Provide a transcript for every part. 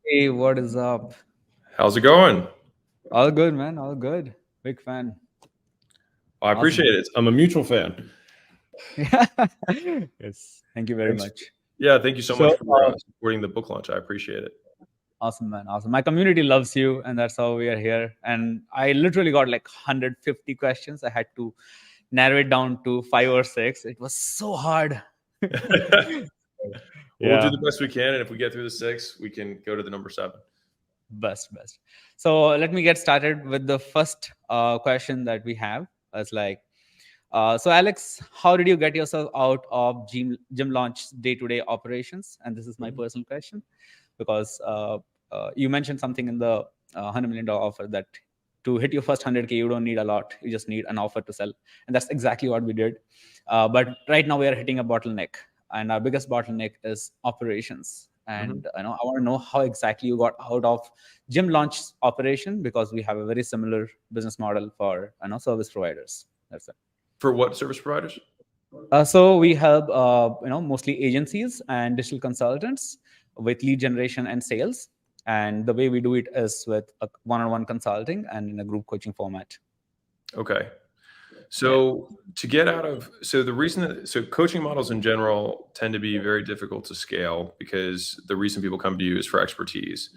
Hey, what is up? How's it going? All good, man. All good. Big fan. I appreciate Awesome. it. I'm a mutual fan. Yeah. Yes. Thank you very Thanks. much. Yeah, thank you so So much for supporting the book launch. I appreciate it. awesome, man. Awesome. My community loves you, and that's how we are here. And I literally got like 150 questions. I had to narrow it down to 5 or 6. It was so hard. We'll do Yeah. the best we can, and if we get through the 6, we can go to the number 7. Best. So let me get started with the first question that we have. It's like, so Alex, how did you get yourself out of gym launch day-to-day operations? And this is my personal question because you mentioned something in the $100 million offer that to hit your first 100K, you don't need a lot. You just need an offer to sell. And that's exactly what we did. But right now we are hitting a bottleneck. And our biggest bottleneck is operations. And I want to know how exactly you got out of gym launch operation because we have a very similar business model for service providers. That's it. For what service providers? So we help mostly agencies and digital consultants with lead generation and sales. And the way we do it is with a one-on-one consulting and in a group coaching format. Okay. Yeah. So to get out of the reason that coaching models in general tend to be very difficult to scale because the reason people come to you is for expertise.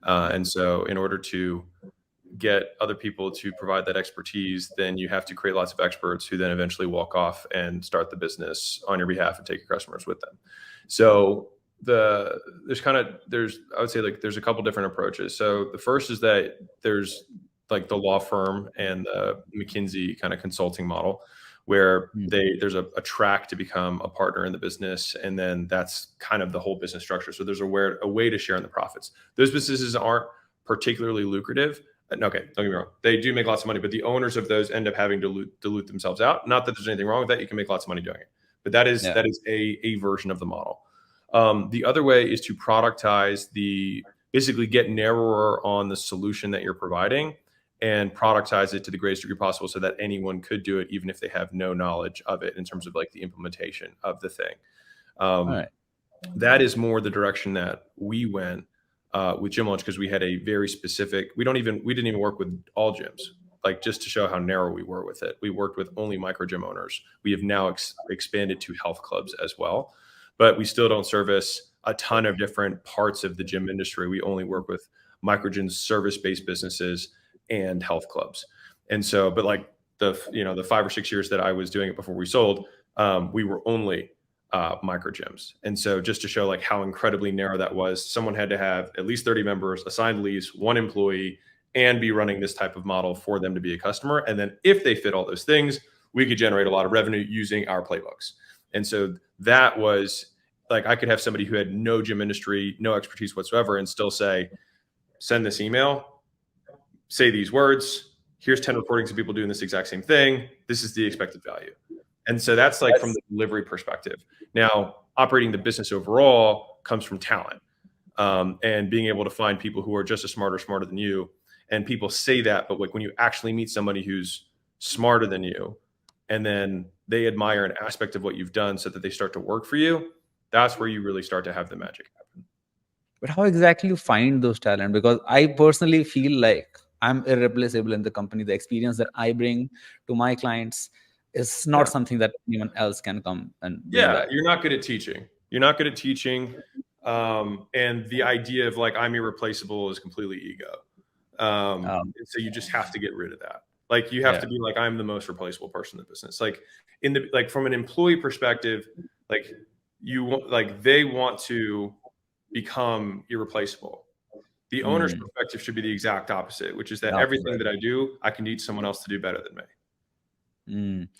And so in order to get other people to provide that expertise, then you have to create lots of experts who then eventually walk off and start the business on your behalf and take your customers with them. So there's I would say like there's a couple different approaches. So the first is that there's like the law firm and the McKinsey kind of consulting model where there's a track to become a partner in the business, and then that's kind of the whole business structure. So there's a way to share in the profits. Those businesses aren't particularly lucrative. Okay, don't get me wrong. They do make lots of money, but the owners of those end up having to dilute themselves out. Not that there's anything wrong with that. You can make lots of money doing it. But that is a version of the model. The other way is to productize basically get narrower on the solution that you're providing and productize it to the greatest degree possible so that anyone could do it, even if they have no knowledge of it in terms of like the implementation of the thing. That is more the direction that we went with Gym Launch because we had a very specific. We didn't even work with all gyms. Like just to show how narrow we were with it, we worked with only micro gym owners. We have now expanded to health clubs as well, but we still don't service a ton of different parts of the gym industry. We only work with micro gyms, service-based businesses, and health clubs. And so, but like the 5 or 6 years that I was doing it before we sold, we were only micro gyms. And so just to show like how incredibly narrow that was, someone had to have at least 30 members, assigned lease, 1 employee, and be running this type of model for them to be a customer. And then if they fit all those things, we could generate a lot of revenue using our playbooks. And so that was like, I could have somebody who had no gym industry, no expertise whatsoever, and still say, send this email, say these words, here's 10 recordings of people doing this exact same thing. This is the expected value. And so that's like from the delivery perspective. Now, operating the business overall comes from talent and being able to find people who are just as smarter than you. And people say that, but like when you actually meet somebody who's smarter than you, and then they admire an aspect of what you've done so that they start to work for you, that's where you really start to have the magic happen. But how exactly you find those talent? Because I personally feel like I'm irreplaceable in the company. The experience that I bring to my clients is not something that anyone else can come and bring that. You're not good at teaching. And the idea of like, I'm irreplaceable is completely ego. So you just have to get rid of that. Like you have to be like, I'm the most replaceable person in the business. Like from an employee perspective, like they want to become irreplaceable. The owner's perspective should be the exact opposite, which is that everything that I do, I can teach someone else to do better than me.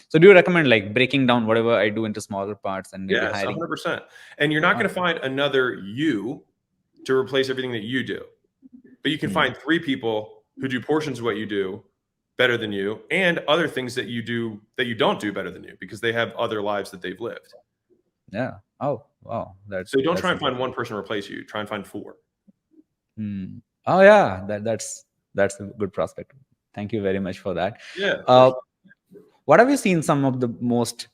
So do you recommend like breaking down whatever I do into smaller parts and maybe hiring? 100%. And you're not going to find another you to replace everything that you do. But you can find 3 people who do portions of what you do better than you and other things that you do that you don't do better than you because they have other lives that they've lived. Yeah. Oh, wow. So don't try and find one person to replace you. Try and find 4. Oh, yeah. That's a good prospect. Thank you very much for that. Yeah. What have you seen some of the most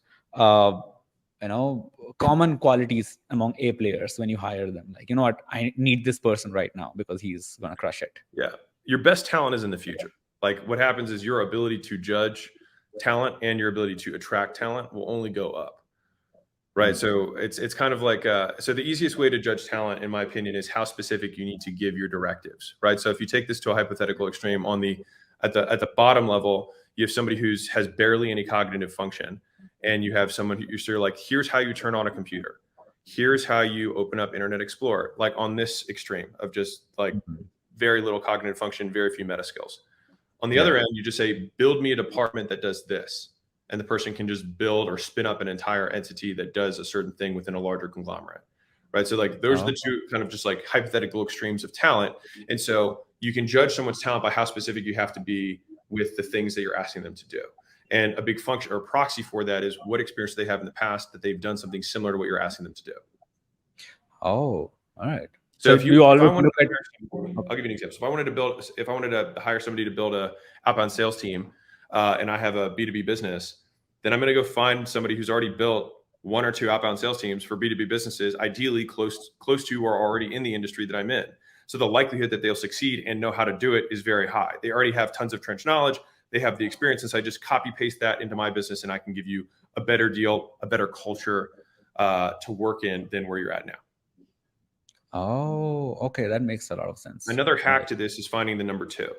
common qualities among A players when you hire them? Like, you know what, I need this person right now because he's gonna crush it. Yeah. Your best talent is in the future. Like what happens is your ability to judge talent and your ability to attract talent will only go up. Right. So it's kind of like so the easiest way to judge talent, in my opinion, is how specific you need to give your directives. Right. So if you take this to a hypothetical extreme on the at the bottom level, you have somebody has barely any cognitive function, and you have someone who you're sort of like, here's how you turn on a computer, here's how you open up Internet Explorer, like on this extreme of just like very little cognitive function, very few meta skills. On the other end, you just say, build me a department that does this. And the person can just build or spin up an entire entity that does a certain thing within a larger conglomerate. Right. So like those are the two kind of just like hypothetical extremes of talent. And so you can judge someone's talent by how specific you have to be with the things that you're asking them to do. And a big function or proxy for that is what experience they have in the past that they've done something similar to what you're asking them to do. Oh, all right. So if you always look at, I'll give you an example. So if I wanted to hire somebody to build a outbound sales team, and I have a B2B business, then I'm going to go find somebody who's already built one or two outbound sales teams for B2B businesses, ideally close to or already in the industry that I'm in. So the likelihood that they'll succeed and know how to do it is very high. They already have tons of trench knowledge. They have the experience. And so I just copy paste that into my business, and I can give you a better deal, a better culture to work in than where you're at now. Oh, okay. That makes a lot of sense. Another hack to this is finding the number two.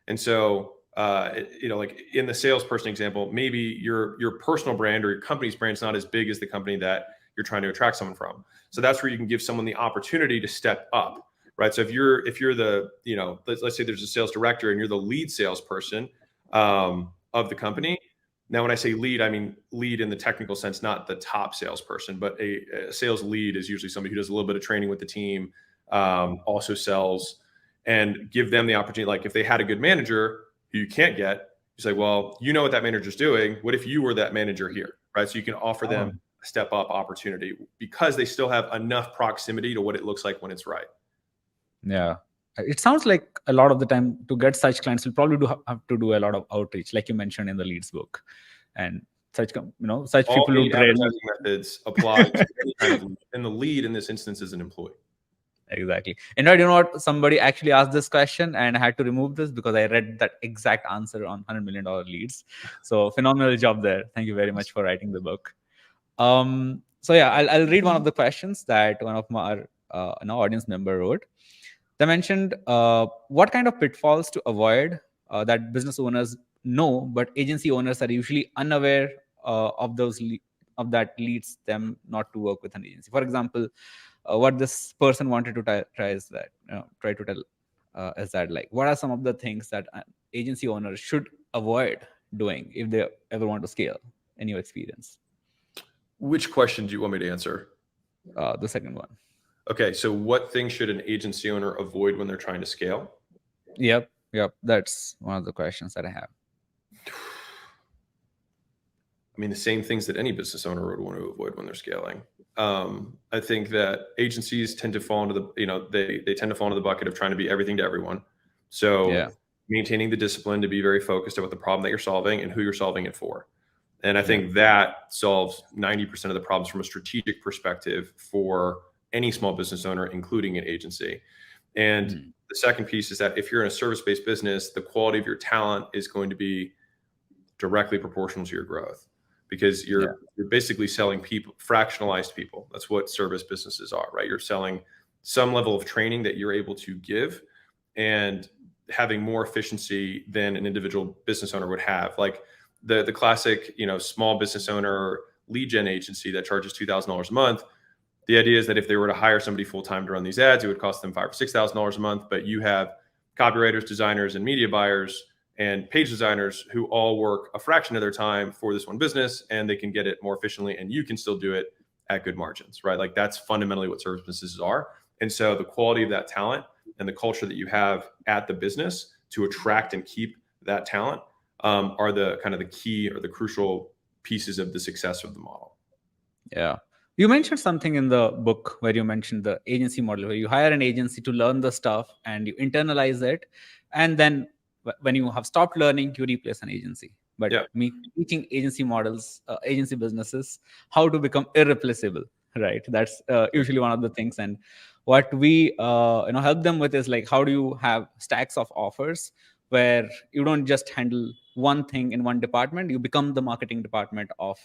And so, like in the salesperson example, maybe your personal brand or your company's brand is not as big as the company that you're trying to attract someone from. So that's where you can give someone the opportunity to step up, right? So if you're the, let's say there's a sales director and you're the lead salesperson of the company. Now, when I say lead, I mean lead in the technical sense, not the top salesperson, but a sales lead is usually somebody who does a little bit of training with the team, also sells, and give them the opportunity. Like if they had a good manager who you can't get, you say, well, you know what that manager's doing. What if you were that manager here, right? So you can offer them a step up opportunity because they still have enough proximity to what it looks like when it's right. Yeah. It sounds like a lot of the time to get such clients, we'll probably have to do a lot of outreach, like you mentioned in the leads book, and such people who advertising methods apply to any kind of lead. And the lead in this instance is an employee. Exactly. And you know what? Somebody actually asked this question, and I had to remove this because I read that exact answer on $100 million leads. So phenomenal job there. Thank you very much for writing the book. So yeah, I'll read one of the questions that one of our audience member wrote. They mentioned what kind of pitfalls to avoid that business owners know, but agency owners are usually unaware of that leads them not to work with an agency. For example, what this person wanted to try is that try to tell is that, like, what are some of the things that an agency owner should avoid doing if they ever want to scale, in your experience? Which question do you want me to answer? The second one. Okay, so what things should an agency owner avoid when they're trying to scale? Yep. That's one of the questions that I have. I mean, the same things that any business owner would want to avoid when they're scaling. I think that agencies tend to fall into the, they tend to fall into the bucket of trying to be everything to everyone. So maintaining the discipline to be very focused about the problem that you're solving and who you're solving it for. And I think that solves 90% of the problems from a strategic perspective for any small business owner, including an agency. And the second piece is that if you're in a service-based business, the quality of your talent is going to be directly proportional to your growth, because you're basically selling people, fractionalized people. That's what service businesses are, right? You're selling some level of training that you're able to give and having more efficiency than an individual business owner would have. Like the classic, small business owner lead gen agency that charges $2,000 a month. The idea is that if they were to hire somebody full-time to run these ads, it would cost them $5,000 or $6,000 a month. But you have copywriters, designers, and media buyers and page designers who all work a fraction of their time for this one business, and they can get it more efficiently, and you can still do it at good margins, right? Like that's fundamentally what service businesses are. And so the quality of that talent and the culture that you have at the business to attract and keep that talent are the kind of the key or the crucial pieces of the success of the model. Yeah. You mentioned something in the book where you mentioned the agency model, where you hire an agency to learn the stuff and you internalize it. And then when you have stopped learning, you replace an agency. but Yeah. teaching agency businesses how to become irreplaceable, right? That's usually one of the things. And what we help them with is like, how do you have stacks of offers where you don't just handle one thing in one department, you become the marketing department of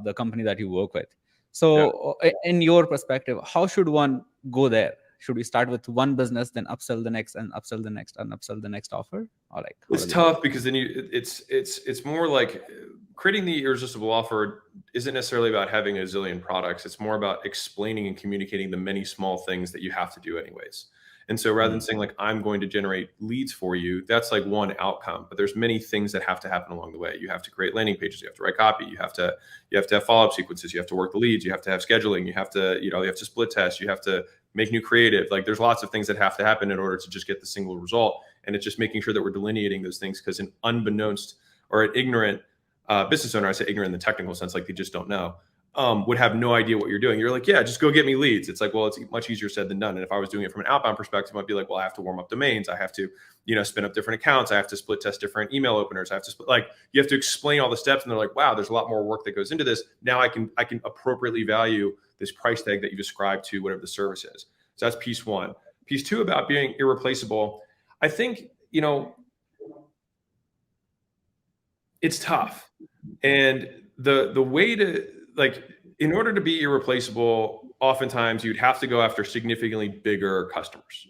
the company that you work with. Yeah. So in your perspective, how should one go there? Should we start with one business, then upsell the next, and upsell the next, and upsell the next offer? Or like, how It's does it work? tough because then it's more like creating the irresistible offer isn't necessarily about having a zillion products. It's more about explaining and communicating the many small things that you have to do anyways. And so rather than saying like, I'm going to generate leads for you, that's like one outcome, but there's many things that have to happen along the way. You have to create landing pages, you have to write copy, you have to have follow-up sequences, you have to work the leads, you have to have scheduling, you have to split test, you have to make new creative. Like there's lots of things that have to happen in order to just get the single result. And it's just making sure that we're delineating those things, because an unbeknownst or an ignorant business owner, I say ignorant in the technical sense, like they just don't know, would have no idea what you're doing. You're like, yeah, just go get me leads. It's like, well, it's much easier said than done. And if I was doing it from an outbound perspective, I'd be like, well, I have to warm up domains. I have to, spin up different accounts. I have to split test different email openers. I have to you have to explain all the steps. And they're like, wow, there's a lot more work that goes into this. Now I can appropriately value this price tag that you ascribe to whatever the service is. So that's piece one. Piece two, about being irreplaceable. I think, it's tough. And the way to, like, in order to be irreplaceable, oftentimes you'd have to go after significantly bigger customers.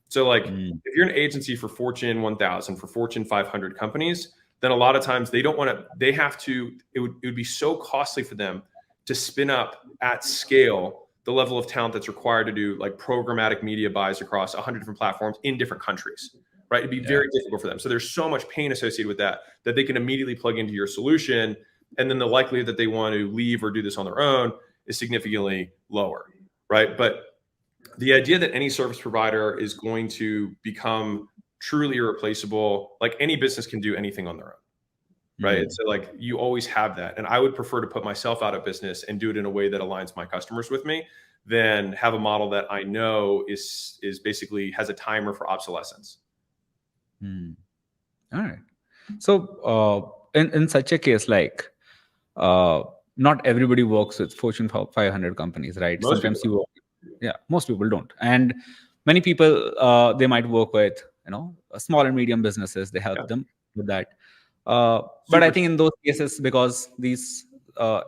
So like if you're an agency for Fortune 1000, for Fortune 500 companies, then a lot of times it would be so costly for them to spin up at scale the level of talent that's required to do like programmatic media buys across 100 different platforms in different countries, right? It'd be very difficult for them. So there's so much pain associated with that they can immediately plug into your solution. And then the likelihood that they want to leave or do this on their own is significantly lower, right? But the idea that any service provider is going to become truly irreplaceable, like any business can do anything on their own. Right. So like you always have that. And I would prefer to put myself out of business and do it in a way that aligns my customers with me than have a model that I know is basically has a timer for obsolescence. All right. So in such a case, like not everybody works with Fortune 500 companies, right? Most Sometimes people. most people don't. And many people, they might work with, small and medium businesses. They help them with that. But I think in those cases, because these,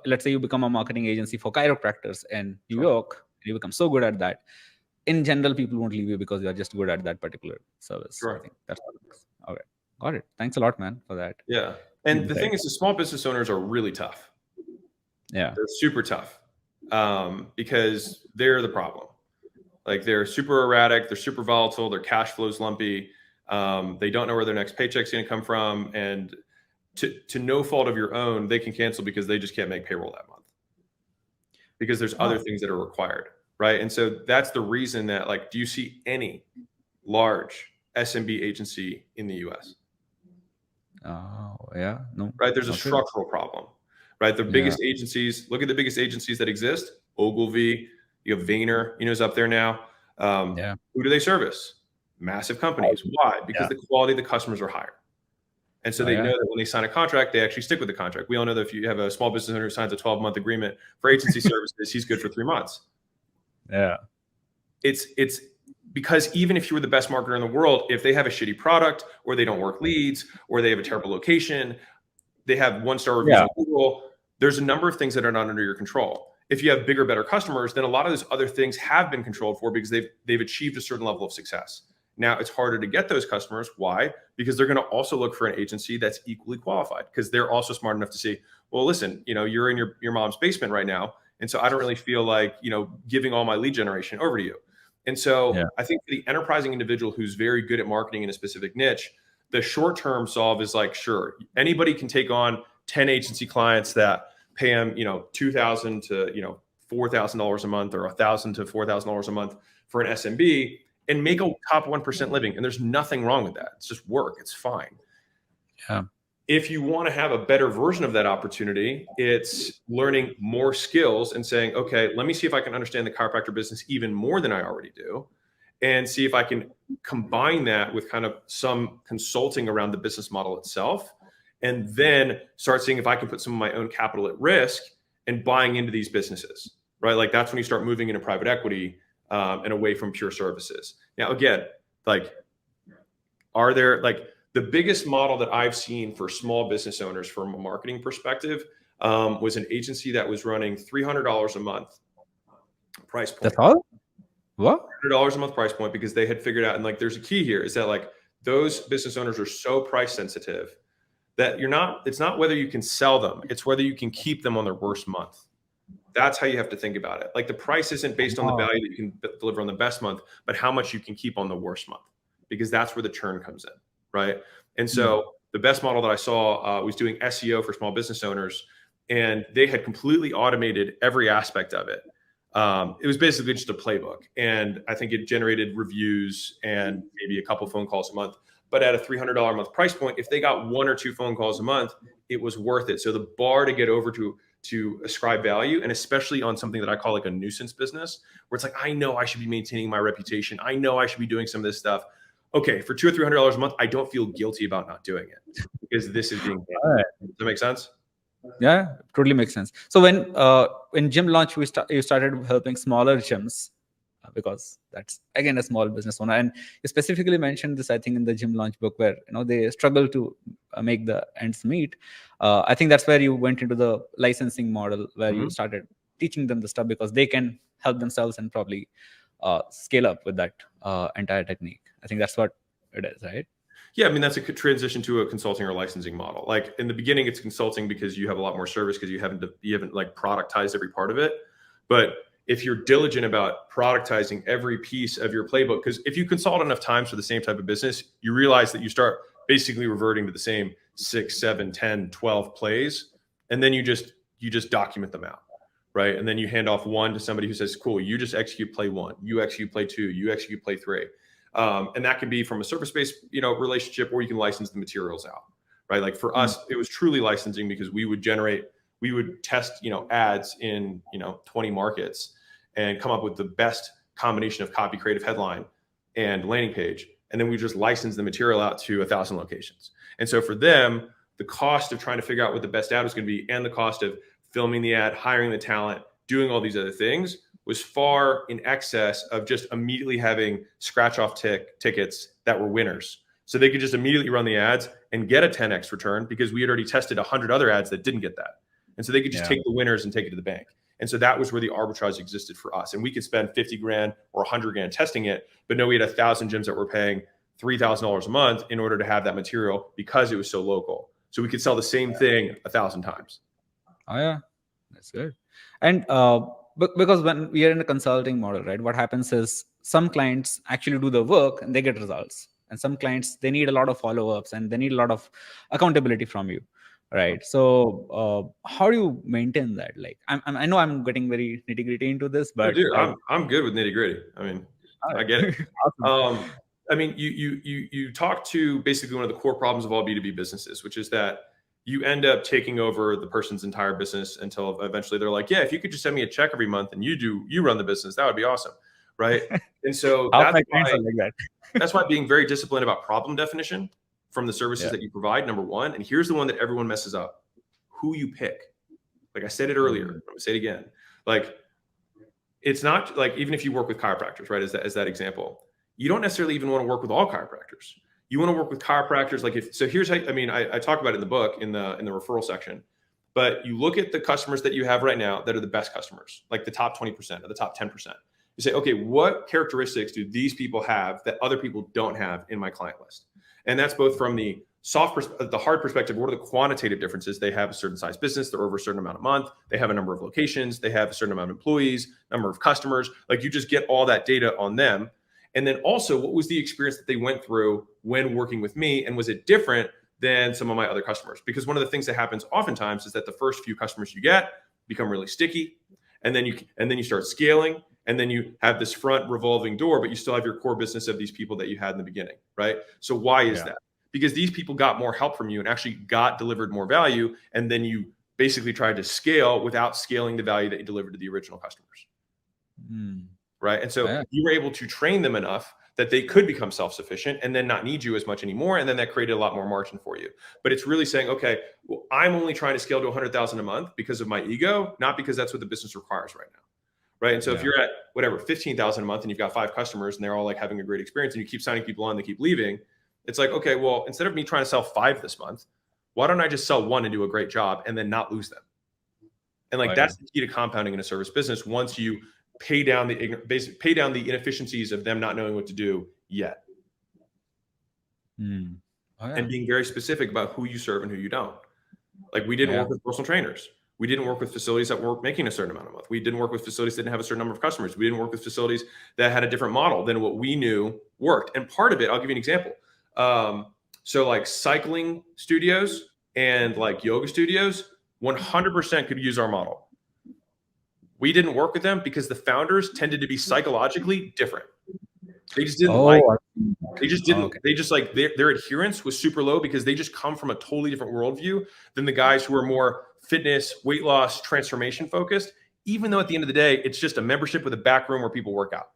let's say you become a marketing agency for chiropractors in New York, you become so good at that. In general, people won't leave you because you're just good at that particular service. Sure. I think that's how it works. All right. Got it. Thanks a lot, man, for that. Yeah. And the thing is, the small business owners are really tough. Yeah. They're super tough because they're the problem. Like they're super erratic. They're super volatile. Their cash flow's lumpy. They don't know where their next paycheck's going to come from. And to no fault of your own, they can cancel because they just can't make payroll that month because there's other things that are required. Right. And so that's the reason that, like, do you see any large SMB agency in the US? Oh, yeah. No. Right. There's a structural problem. Right. The biggest agencies, look at the biggest agencies that exist. Ogilvy, you have Vayner, is up there now. Who do they service? Massive companies. Why? Because the quality of the customers are higher. And so they know that when they sign a contract, they actually stick with the contract. We all know that if you have a small business owner who signs a 12-month agreement for agency services, he's good for 3 months. Yeah. It's because even if you were the best marketer in the world, if they have a shitty product or they don't work leads or they have a terrible location, they have 1-star reviews on Google, there's a number of things that are not under your control. If you have bigger, better customers, then a lot of those other things have been controlled for because they've achieved a certain level of success. Now it's harder to get those customers. Why? Because they're going to also look for an agency that's equally qualified because they're also smart enough to see, well, listen, you're in your mom's basement right now. And so I don't really feel like, giving all my lead generation over to you. And so I think for the enterprising individual who's very good at marketing in a specific niche, the short-term solve is like, sure, anybody can take on 10 agency clients that pay them, $2,000 to, $4,000 a month or $1,000 to $4,000 a month for an SMB and make a top 1% living. And there's nothing wrong with that. It's just work. It's fine. Yeah. If you want to have a better version of that opportunity, it's learning more skills and saying, okay, let me see if I can understand the chiropractor business even more than I already do. And see if I can combine that with kind of some consulting around the business model itself and then start seeing if I can put some of my own capital at risk and buying into these businesses, right? Like that's when you start moving into private equity and away from pure services. Now, again, like, are there like the biggest model that I've seen for small business owners from a marketing perspective was an agency that was running $300 a month price point. That's all? What? $100 a month price point, because they had figured out, and like there's a key here, is that like those business owners are so price sensitive that it's not whether you can sell them, it's whether you can keep them on their worst month. That's how you have to think about it. Like the price isn't based on the value that you can deliver on the best month, but how much you can keep on the worst month, because that's where the churn comes in, right? And so the best model that I saw was doing SEO for small business owners, and they had completely automated every aspect of it. It was basically just a playbook, and I think it generated reviews and maybe a couple phone calls a month. But at a $300 a month price point, if they got 1 or 2 phone calls a month, it was worth it. So the bar to get over to ascribe value, and especially on something that I call like a nuisance business, where it's like, I know I should be maintaining my reputation, I know I should be doing some of this stuff. Okay, for $200 or $300 a month, I don't feel guilty about not doing it because this is being done. Right. Does that make sense? Yeah, totally makes sense. So when gym launch, you started helping smaller gyms because that's again a small business owner, and you specifically mentioned this, I think, in the gym launch book, where they struggle to make the ends meet. I think that's where you went into the licensing model, where you started teaching them the stuff because they can help themselves and probably scale up with that entire technique. I think that's what it is, right? Yeah, I mean, that's a transition to a consulting or licensing model. Like in the beginning, it's consulting because you have a lot more service because you haven't like productized every part of it. But if you're diligent about productizing every piece of your playbook, because if you consult enough times for the same type of business, you realize that you start basically reverting to the same 6, 7, 10, 12 plays, and then you just document them out, right? And then you hand off one to somebody who says, cool, you just execute play 1, you execute play 2, you execute play 3. And that can be from a service-based, relationship, or you can license the materials out, right? Like for us, it was truly licensing because we would test, ads in, 20 markets and come up with the best combination of copy, creative, headline, and landing page. And then we just license the material out to 1,000 locations. And so for them, the cost of trying to figure out what the best ad was going to be, and the cost of filming the ad, hiring the talent, doing all these other things, was far in excess of just immediately having scratch off tickets that were winners. So they could just immediately run the ads and get a 10x return because we had already tested 100 other ads that didn't get that. And so they could just take the winners and take it to the bank. And so that was where the arbitrage existed for us. And we could spend 50 grand or 100 grand testing it, but no, we had 1,000 gyms that were paying $3,000 a month in order to have that material because it was so local. So we could sell the same thing 1,000 times. Oh yeah, that's good. And because when we are in a consulting model, right, what happens is some clients actually do the work and they get results, and some clients, they need a lot of follow-ups and they need a lot of accountability from you, right? So how do you maintain that? Like I know I'm getting very nitty-gritty into this, but dude, I'm good with nitty-gritty. I mean, I get it. Awesome. I mean, you talk to basically one of the core problems of all B2B businesses, which is that you end up taking over the person's entire business until eventually they're like, yeah, if you could just send me a check every month and you run the business, that would be awesome, right? And so that's why being very disciplined about problem definition from the services that you provide, number one. And here's the one that everyone messes up: who you pick. Like I said it earlier, I'm gonna say it again. Like, it's not like, even if you work with chiropractors, right? As that example, you don't necessarily even want to work with all chiropractors. You want to work with chiropractors. Like here's how, I talk about it in the book, in the referral section, but you look at the customers that you have right now that are the best customers, like the top 20% or the top 10%. You say, okay, what characteristics do these people have that other people don't have in my client list? And that's both from the the hard perspective. What are the quantitative differences? They have a certain size business. They're over a certain amount a month. They have a number of locations. They have a certain amount of employees, number of customers. Like, you just get all that data on them. And then also, what was the experience that they went through when working with me? And was it different than some of my other customers? Because one of the things that happens oftentimes is that the first few customers you get become really sticky. And then you start scaling. And then you have this front revolving door, but you still have your core business of these people that you had in the beginning, right? So why is that? Because these people got more help from you and actually got delivered more value. And then you basically tried to scale without scaling the value that you delivered to the original customers. Right. And so you were able to train them enough that they could become self-sufficient and then not need you as much anymore. And then that created a lot more margin for you. But it's really saying, okay, well, I'm only trying to scale to 100,000 a month because of my ego, not because that's what the business requires right now. Right. And so if you're at whatever, 15,000 a month and you've got 5 customers and they're all like having a great experience and you keep signing people on, they keep leaving. It's like, okay, well, instead of me trying to sell 5 this month, why don't I just sell 1 and do a great job and then not lose them? And like, that's the key to compounding in a service business. Once you pay down the inefficiencies of them not knowing what to do yet. And being very specific about who you serve and who you don't. Like, we didn't work with personal trainers. We didn't work with facilities that were making a certain amount a month. We didn't work with facilities that didn't have a certain number of customers. We didn't work with facilities that had a different model than what we knew worked. And part of it, I'll give you an example. So like cycling studios and like yoga studios, 100% could use our model. We didn't work with them because the founders tended to be psychologically different. They just didn't their adherence was super low because they just come from a totally different worldview than the guys who are more fitness, weight loss, transformation focused, even though at the end of the day, it's just a membership with a back room where people work out.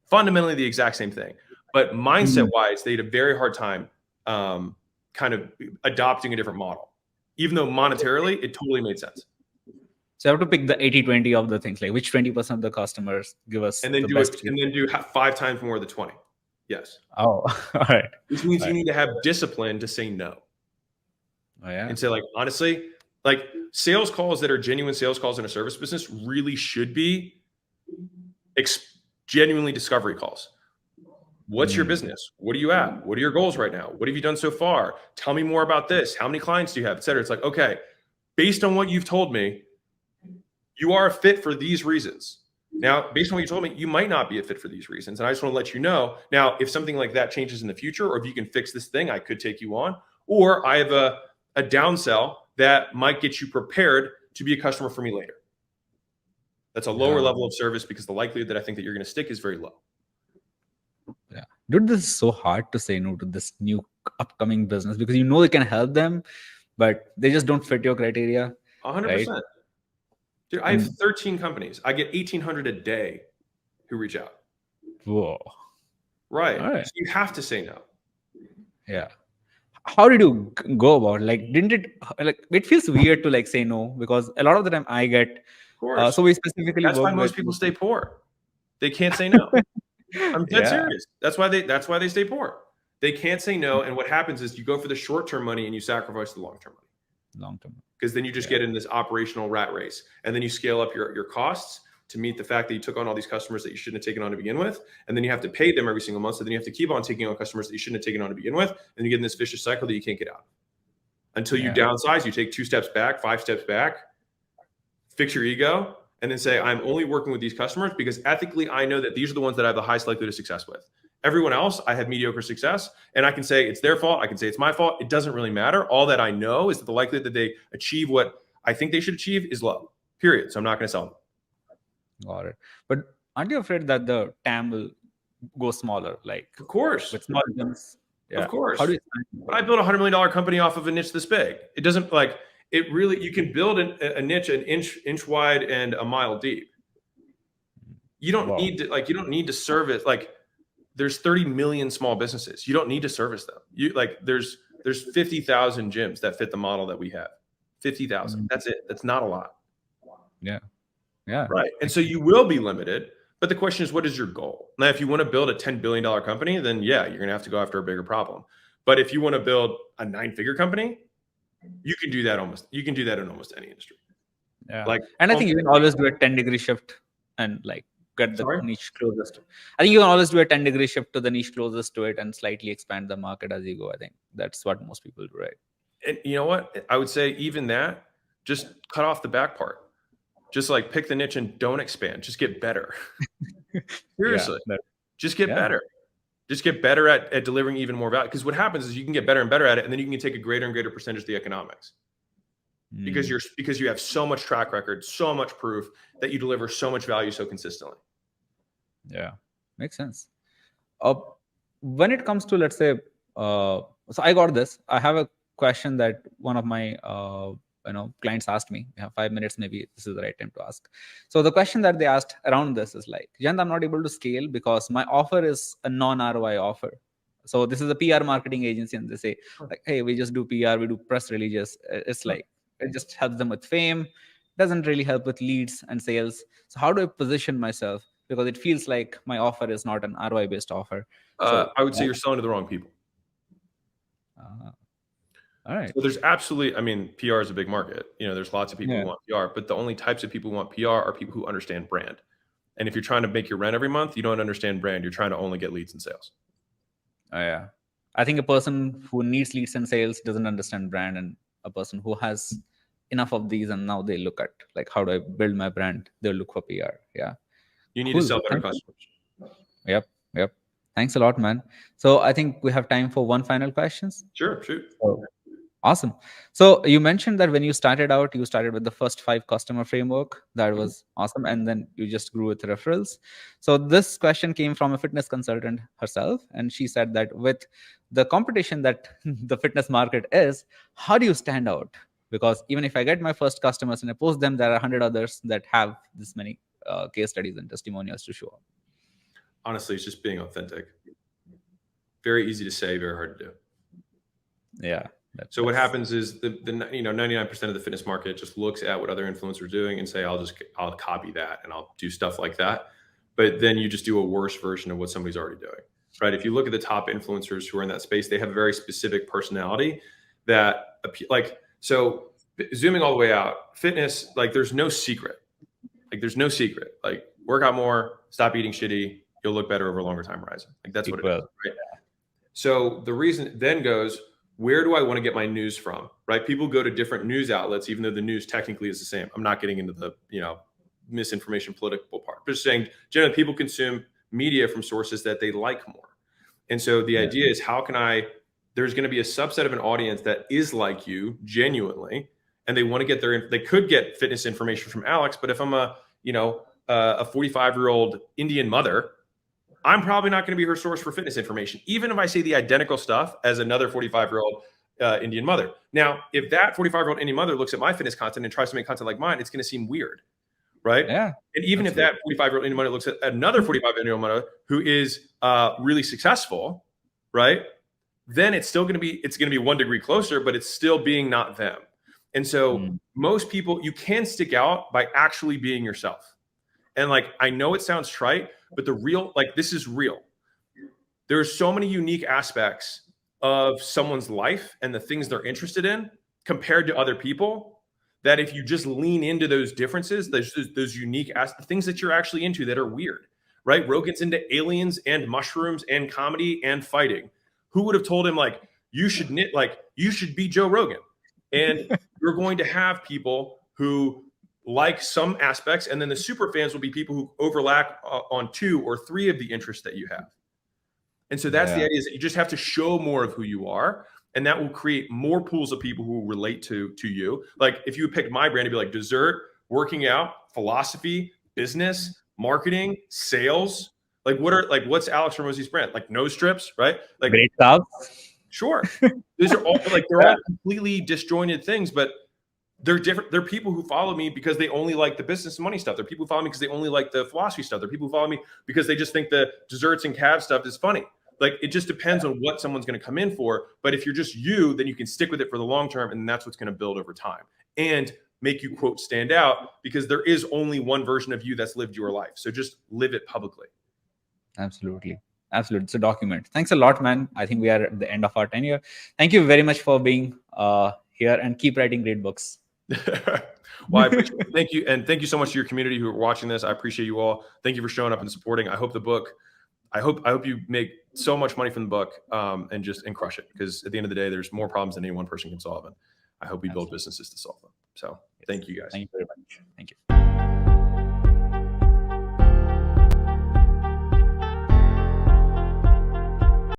Fundamentally the exact same thing. But mindset wise, they had a very hard time kind of adopting a different model, even though monetarily it totally made sense. So I have to pick the 80-20 of the things, like which 20% of the customers give us and then the do best it, and then do 5 times more of the 20. Yes. Oh, all right. Which means you need to have discipline to say no. Oh, yeah. And say, like, honestly, like sales calls that are genuine sales calls in a service business really should be genuinely discovery calls. What's your business? What are you at? What are your goals right now? What have you done so far? Tell me more about this. How many clients do you have, et cetera? It's like, okay, based on what you've told me, you are a fit for these reasons. Now, based on what you told me, you might not be a fit for these reasons. And I just want to let you know. Now, if something like that changes in the future, or if you can fix this thing, I could take you on. Or I have a downsell that might get you prepared to be a customer for me later. That's a lower level of service because the likelihood that I think that you're going to stick is very low. Yeah. Dude, this is so hard to say no to this new upcoming business because you know it can help them, but they just don't fit your criteria. 100%. Right? Dude, I have 13 companies. I get 1,800 a day who reach out. Whoa. Right. So you have to say no. Yeah. How did you go about? Like, didn't it like it feels weird to like say no because a lot of the time I get. So we specifically. That's why most people stay poor. They can't say no. I'm dead serious. That's why they stay poor. They can't say no, and what happens is you go for the short-term money and you sacrifice the long-term money. Long-term. Because then you just get in this operational rat race, and then you scale up your costs to meet the fact that you took on all these customers that you shouldn't have taken on to begin with, and then you have to pay them every single month. So then you have to keep on taking on customers that you shouldn't have taken on to begin with, and you get in this vicious cycle that you can't get out until you downsize. You take 2 steps back, 5 steps back, fix your ego, and then say, I'm only working with these customers because ethically I know that these are the ones that I have the highest likelihood of success with. Everyone else, I have mediocre success, and I can say it's their fault. I can say it's my fault. It doesn't really matter. All that I know is that the likelihood that they achieve what I think they should achieve is low, period. So I'm not going to sell them. Got it. But aren't you afraid that the TAM will go smaller? Like, of course. With small gems. Yeah. Of course. How do you? But I built a $100 million company off of a niche this big. It doesn't like it really. You can build a niche an inch wide and a mile deep. You don't need to you don't need to service like. There's 30 million small businesses. You don't need to service them. You like there's 50,000 gyms that fit the model that we have. 50,000. That's it. That's not a lot. Yeah. Yeah. Right. And so you will be limited. But the question is, what is your goal? Now, if you want to build a $10 billion company, then yeah, you're going to have to go after a bigger problem. But if you want to build a 9-figure company, you can do that in almost any industry. Yeah. And I think you can always do a 10-degree shift and like get the niche closest. I think you can always do a 10-degree shift to the niche closest to it and slightly expand the market as you go. I think that's what most people do, right? And you know what? I would say even that, just cut off the back part. Just like pick the niche and don't expand. Just get better. Seriously. Just get better. Just get better at delivering even more value. Because what happens is you can get better and better at it, and then you can take a greater and greater percentage of the economics. Because you have so much track record, so much proof that you deliver so much value so consistently. Yeah, makes sense. When it comes to, let's say, so I got this. I have a question that one of my clients asked me, we have 5 minutes, maybe this is the right time to ask. So the question that they asked around this is like, Jayant, I'm not able to scale because my offer is a non-ROI offer. So this is a PR marketing agency, and they say like, hey, we just do PR, we do press releases. It's like, it just helps them with fame, doesn't really help with leads and sales. So how do I position myself? Because it feels like my offer is not an ROI based offer. So I would say you're selling to the wrong people. all right. So there's absolutely, I mean, PR is a big market. There's lots of people who want PR, but the only types of people who want PR are people who understand brand. And if you're trying to make your rent every month, you don't understand brand. You're trying to only get leads and sales. Oh, yeah. I think a person who needs leads and sales doesn't understand brand, and a person who has enough of these and now they look at like, how do I build my brand? They'll look for PR. Yeah. You need to sell better customers. Yep. Thanks a lot, man. So I think we have time for one final questions. Sure, shoot. Awesome. So you mentioned that when you started out, you started with the first 5 customer framework. That was awesome. And then you just grew with referrals. So this question came from a fitness consultant herself. And she said that with the competition that the fitness market is, how do you stand out? Because even if I get my first customers and I post them, there are 100 others that have this many case studies and testimonials to show up. Honestly, it's just being authentic. Very easy to say, very hard to do. Yeah. So what happens is the 99% of the fitness market just looks at what other influencers are doing and say, I'll copy that and I'll do stuff like that. But then you just do a worse version of what somebody's already doing, right? If you look at the top influencers who are in that space, they have a very specific personality that so zooming all the way out, fitness, like there's no secret. Like work out more, stop eating shitty, you'll look better over a longer time horizon. Like that's what it is, right? So the reason then goes, where do I want to get my news from, right? People go to different news outlets, even though the news technically is the same. I'm not getting into the, misinformation political part, but just saying generally people consume media from sources that they like more. And so the idea is there's going to be a subset of an audience that is like you genuinely, and they want to get they could get fitness information from Alex, but if I'm a 45-year-old Indian mother, I'm probably not going to be her source for fitness information, even if I say the identical stuff as another 45-year-old Indian mother. Now, if that 45-year-old Indian mother looks at my fitness content and tries to make content like mine, it's going to seem weird, right? Yeah. And even if that 45-year-old Indian mother looks at another 45-year-old mother who is really successful, right? Then it's going to be 1 degree closer, but it's still being not them. And so most people, you can stick out by actually being yourself. And I know it sounds trite, but this is real. There's so many unique aspects of someone's life and the things they're interested in compared to other people that if you just lean into those differences, those unique things that you're actually into that are weird, right? Rogan's into aliens and mushrooms and comedy and fighting. Who would have told him you should you should be Joe Rogan? And you're going to have people who like some aspects, and then the super fans will be people who overlap on 2 or 3 of the interests that you have. And so that's the idea, is that you just have to show more of who you are, and that will create more pools of people who relate to you. Like if you pick my brand, it'd be like dessert, working out, philosophy, business, marketing, sales. What's Alex Hormozi's brand? Like nose strips, right? Like great stuff. Sure. These are all they're all completely disjointed things, but they're different. They're people who follow me because they only like the business and money stuff. They're people who follow me because they only like the philosophy stuff. They're people who follow me because they just think the desserts and calves stuff is funny. It just depends on what someone's going to come in for. But if you're just you, then you can stick with it for the long term. And that's what's going to build over time and make you, quote, stand out, because there is only one version of you that's lived your life. So just live it publicly. Absolutely. It's a document. Thanks a lot, man. I think we are at the end of our tenure. Thank you very much for being here, and keep writing great books. Well, I appreciate it. Thank you. And thank you so much to your community who are watching this. I appreciate you all. Thank you for showing up and supporting. I hope you make so much money from the book and crush it. Because at the end of the day, there's more problems than any one person can solve. And I hope we build businesses to solve them. So thank you guys. Thank you very much. Thank you.